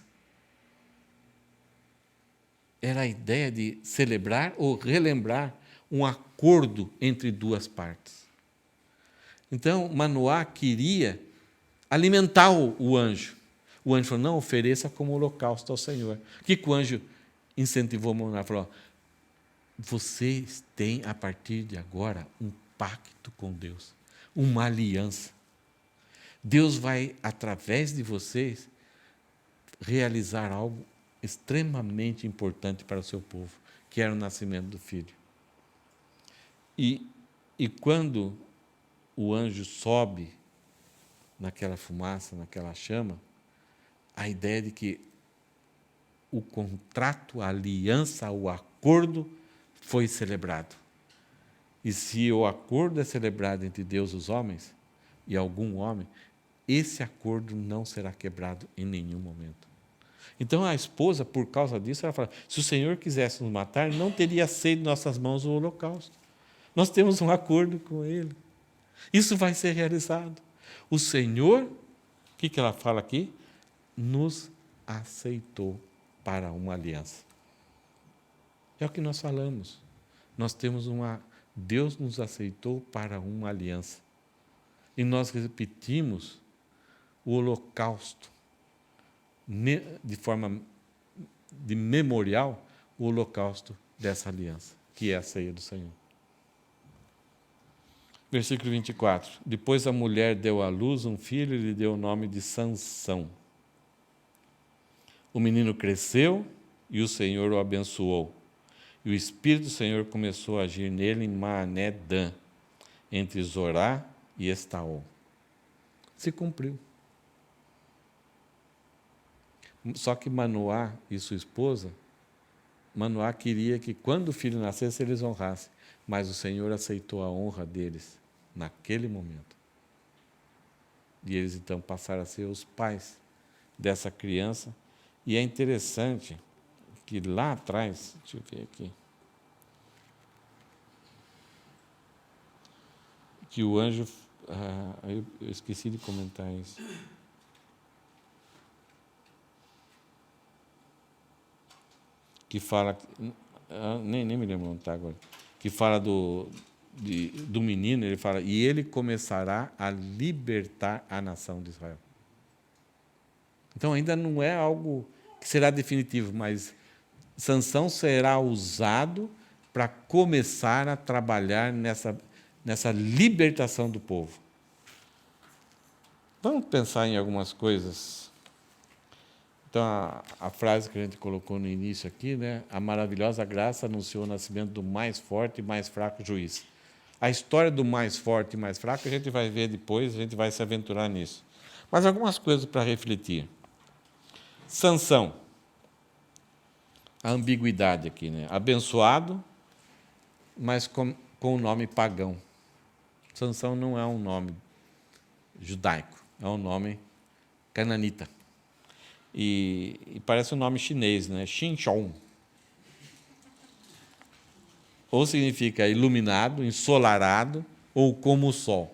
Era a ideia de celebrar ou relembrar um acordo entre duas partes. Então, Manoá queria alimentar o anjo. O anjo falou, não, ofereça como holocausto ao Senhor. O que o anjo incentivou Manoá? Falou, vocês têm, a partir de agora, um pacto com Deus, uma aliança. Deus vai, através de vocês, realizar algo extremamente importante para o seu povo, que era o nascimento do filho. E quando o anjo sobe naquela fumaça, naquela chama, a ideia de que o contrato, a aliança, o acordo foi celebrado. E se o acordo é celebrado entre Deus e os homens, e algum homem, esse acordo não será quebrado em nenhum momento. Então a esposa, por causa disso, ela fala, se o Senhor quisesse nos matar, não teria aceito em nossas mãos o holocausto. Nós temos um acordo com Ele. Isso vai ser realizado. O Senhor, o que ela fala aqui? Nos aceitou para uma aliança. É o que nós falamos. Nós temos Deus nos aceitou para uma aliança. E nós repetimos o holocausto, de forma de memorial, o holocausto dessa aliança, que é a ceia do Senhor. Versículo 24. Depois a mulher deu à luz um filho e lhe deu o nome de Sansão. O menino cresceu e o Senhor o abençoou. E o Espírito do Senhor começou a agir nele em Maané-Dan, entre Zorá e Estaol. Se cumpriu. Só que Manoá e sua esposa, Manoá queria que quando o filho nascesse eles honrassem, mas o Senhor aceitou a honra deles naquele momento. E eles então passaram a ser os pais dessa criança. E é interessante que lá atrás, deixa eu ver aqui, que o anjo, eu esqueci de comentar isso. Que fala, nem me lembro onde está agora, que fala do menino, ele fala, e ele começará a libertar a nação de Israel. Então ainda não é algo que será definitivo, mas Sansão será usado para começar a trabalhar nessa libertação do povo. Vamos pensar em algumas coisas. Então, a frase que a gente colocou no início aqui, né? A maravilhosa graça anunciou o nascimento do mais forte e mais fraco juiz. A história do mais forte e mais fraco a gente vai ver depois, a gente vai se aventurar nisso. Mas algumas coisas para refletir. Sansão. A ambiguidade aqui, né? Abençoado, mas com o nome pagão. Sansão não é um nome judaico, é um nome cananita. E parece um nome chinês, né? Xinchong. Ou significa iluminado, ensolarado, ou como o sol.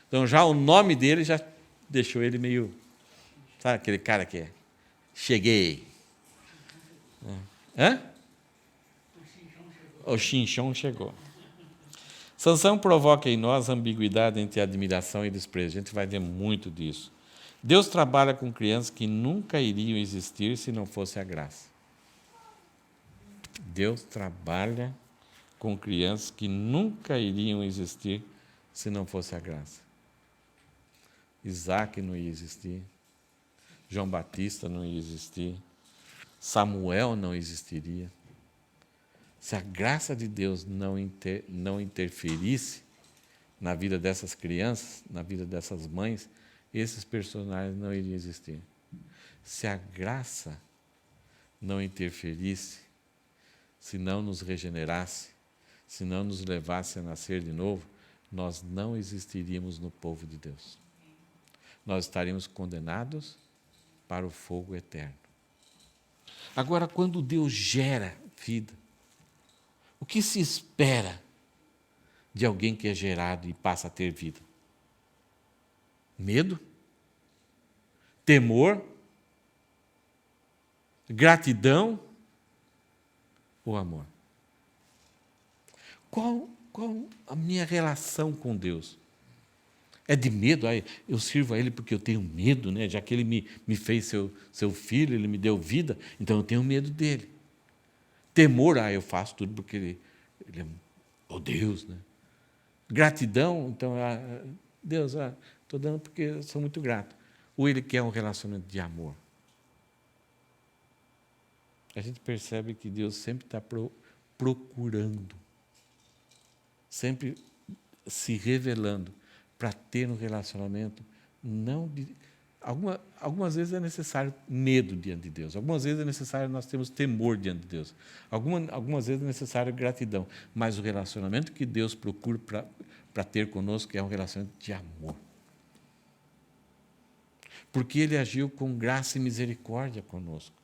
Então, já o nome dele já deixou ele meio... Sabe aquele cara que é? Cheguei. Hã? O chinchão chegou. Sansão provoca em nós ambiguidade entre admiração e desprezo. A gente vai ver muito disso. Deus trabalha com crianças que nunca iriam existir se não fosse a graça. Deus trabalha com crianças que nunca iriam existir se não fosse a graça. Isaac não ia existir, João Batista não ia existir, Samuel não existiria. Se a graça de Deus não interferisse na vida dessas crianças, na vida dessas mães, esses personagens não iriam existir. Se a graça não interferisse, se não nos regenerasse, se não nos levasse a nascer de novo, nós não existiríamos no povo de Deus. Nós estaríamos condenados para o fogo eterno. Agora, quando Deus gera vida, o que se espera de alguém que é gerado e passa a ter vida? Medo? Temor? Gratidão? Ou amor? Qual a minha relação com Deus? É de medo? Eu sirvo a Ele porque eu tenho medo, né? Já que Ele me fez seu filho, Ele me deu vida, então eu tenho medo dEle. Temor, eu faço tudo porque Ele é o Deus, né? Gratidão, então, Deus, estou dando porque eu sou muito grato. Ou Ele quer um relacionamento de amor? A gente percebe que Deus sempre está procurando, sempre se revelando para ter um relacionamento não de... Algumas vezes é necessário medo diante de Deus, algumas vezes é necessário nós termos temor diante de Deus, algumas vezes é necessário gratidão, mas o relacionamento que Deus procura para ter conosco é um relacionamento de amor. Porque Ele agiu com graça e misericórdia conosco.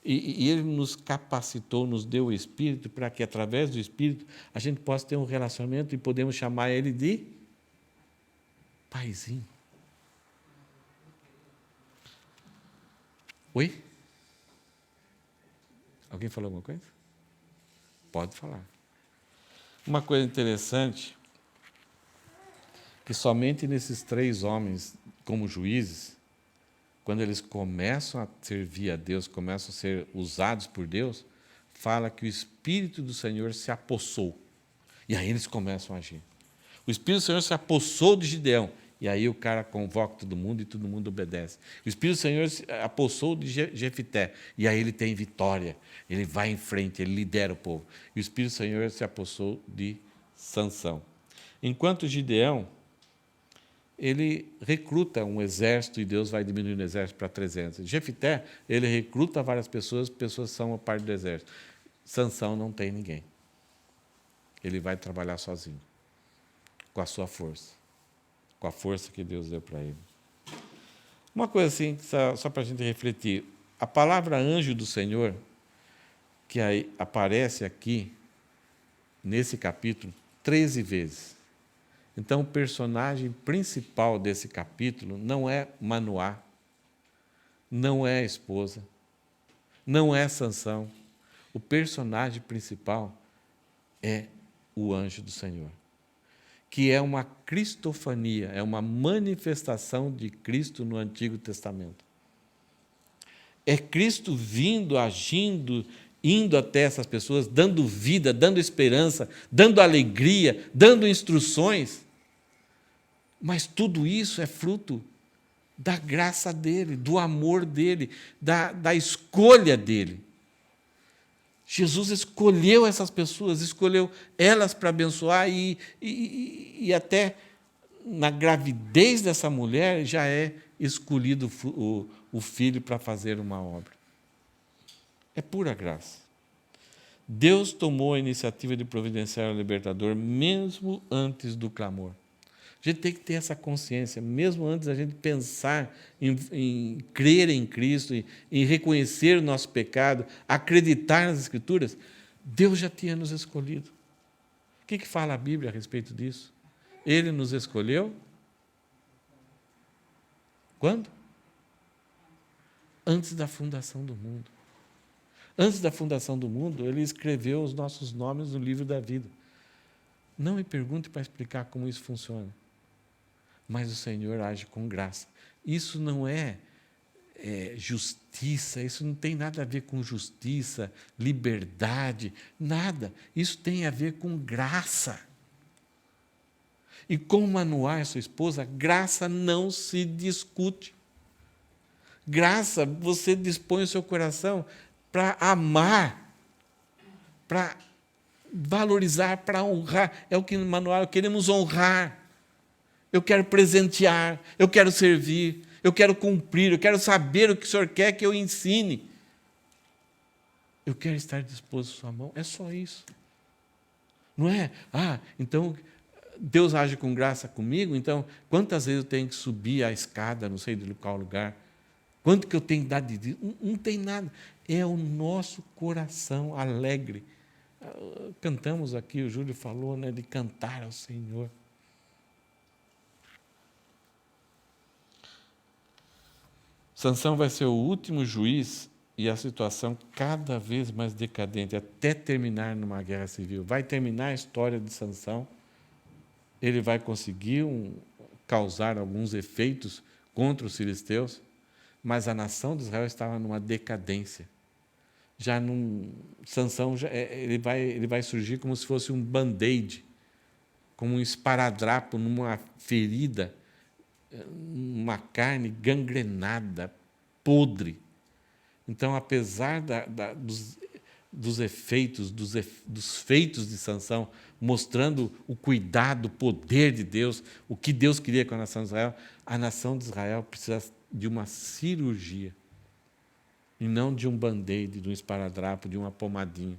E Ele nos capacitou, nos deu o Espírito, para que, através do Espírito, a gente possa ter um relacionamento e podemos chamar Ele de Paizinho. Oi? Alguém falou alguma coisa? Pode falar. Uma coisa interessante, que somente nesses 3 homens, como juízes, quando eles começam a servir a Deus, começam a ser usados por Deus, fala que o Espírito do Senhor se apossou. E aí eles começam a agir. O Espírito do Senhor se apossou de Gideão. E aí o cara convoca todo mundo e todo mundo obedece. O Espírito do Senhor se apossou de Jefité. E aí ele tem vitória. Ele vai em frente, ele lidera o povo. E o Espírito do Senhor se apossou de Sansão. Enquanto Gideão, ele recruta um exército e Deus vai diminuindo o exército para 300. Jefité, ele recruta várias pessoas são a parte do exército. Sansão não tem ninguém. Ele vai trabalhar sozinho, com a sua força, com a força que Deus deu para ele. Uma coisa assim, só para a gente refletir, a palavra anjo do Senhor, que aí aparece aqui, nesse capítulo, 13 vezes. Então, o personagem principal desse capítulo não é Manoá, não é a esposa, não é Sansão. O personagem principal é o anjo do Senhor, que é uma cristofania, é uma manifestação de Cristo no Antigo Testamento. É Cristo vindo, agindo, indo até essas pessoas, dando vida, dando esperança, dando alegria, dando instruções. Mas tudo isso é fruto da graça dele, do amor dele, da escolha dele. Jesus escolheu essas pessoas, escolheu elas para abençoar e até na gravidez dessa mulher já é escolhido o filho para fazer uma obra. É pura graça. Deus tomou a iniciativa de providenciar o libertador mesmo antes do clamor. A gente tem que ter essa consciência, mesmo antes da gente pensar em crer em Cristo, em reconhecer o nosso pecado, acreditar nas Escrituras, Deus já tinha nos escolhido. O que fala a Bíblia a respeito disso? Ele nos escolheu quando? Antes da fundação do mundo. Antes da fundação do mundo, Ele escreveu os nossos nomes no livro da vida. Não me pergunte para explicar como isso funciona. Mas o Senhor age com graça. Isso não é justiça, isso não tem nada a ver com justiça, liberdade, nada. Isso tem a ver com graça. E com Manoá, sua esposa, graça não se discute. Graça, você dispõe o seu coração para amar, para valorizar, para honrar. É o que no manual queremos honrar. Eu quero presentear, eu quero servir, eu quero cumprir, eu quero saber o que o Senhor quer que eu ensine. Eu quero estar disposto à sua mão. É só isso. Não é? Então Deus age com graça comigo, então quantas vezes eu tenho que subir a escada, não sei de qual lugar, quanto que eu tenho que dar de dízimo? Não tem nada. É o nosso coração alegre. Cantamos aqui, o Júlio falou, né, de cantar ao Senhor. Sansão vai ser o último juiz e a situação cada vez mais decadente, até terminar numa guerra civil. Vai terminar a história de Sansão, ele vai conseguir causar alguns efeitos contra os filisteus, mas a nação de Israel estava numa decadência. Sansão ele vai surgir como se fosse um band-aid, como um esparadrapo numa ferida, uma carne gangrenada, podre. Então, apesar dos efeitos, dos feitos de Sansão, mostrando o cuidado, o poder de Deus, o que Deus queria com a nação de Israel precisa de uma cirurgia, e não de um band-aid, de um esparadrapo, de uma pomadinha.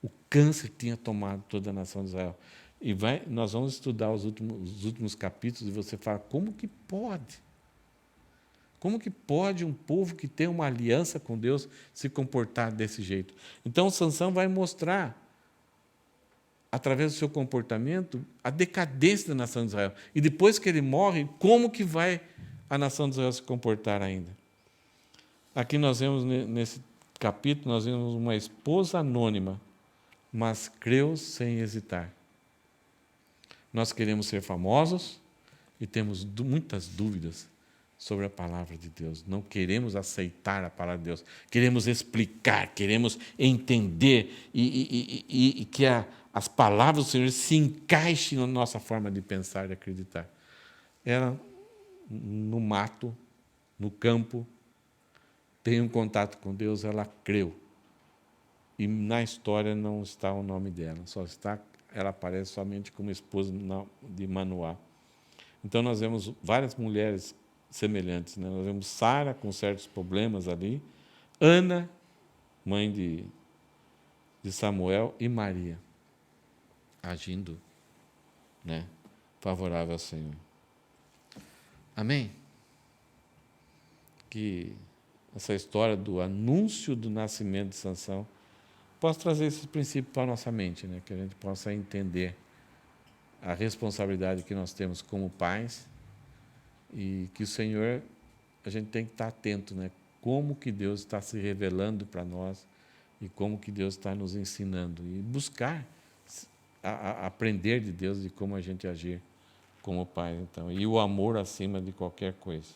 O câncer tinha tomado toda a nação de Israel. E nós vamos estudar os últimos capítulos, e você fala, como que pode? Como que pode um povo que tem uma aliança com Deus se comportar desse jeito? Então, Sansão vai mostrar, através do seu comportamento, a decadência da nação de Israel. E depois que ele morre, como que vai a nação de Israel se comportar ainda? Aqui nós vemos, nesse capítulo, nós vemos uma esposa anônima, mas creu sem hesitar. Nós queremos ser famosos e temos muitas dúvidas sobre a palavra de Deus. Não queremos aceitar a palavra de Deus. Queremos explicar, queremos entender e que as palavras do Senhor se encaixem na nossa forma de pensar e acreditar. Ela, no mato, no campo, tem um contato com Deus, ela creu. E na história não está o nome dela, ela aparece somente como esposa de Manoá. Então nós vemos várias mulheres semelhantes, né? Nós vemos Sara com certos problemas ali, Ana, mãe de Samuel, e Maria, agindo, né, favorável ao Senhor. Amém? Que essa história do anúncio do nascimento de Sansão possa trazer esses princípios para a nossa mente, né? Que a gente possa entender a responsabilidade que nós temos como pais e que o Senhor, a gente tem que estar atento, né? Como que Deus está se revelando para nós e como que Deus está nos ensinando e buscar aprender de Deus e como a gente agir como pai, então, e o amor acima de qualquer coisa.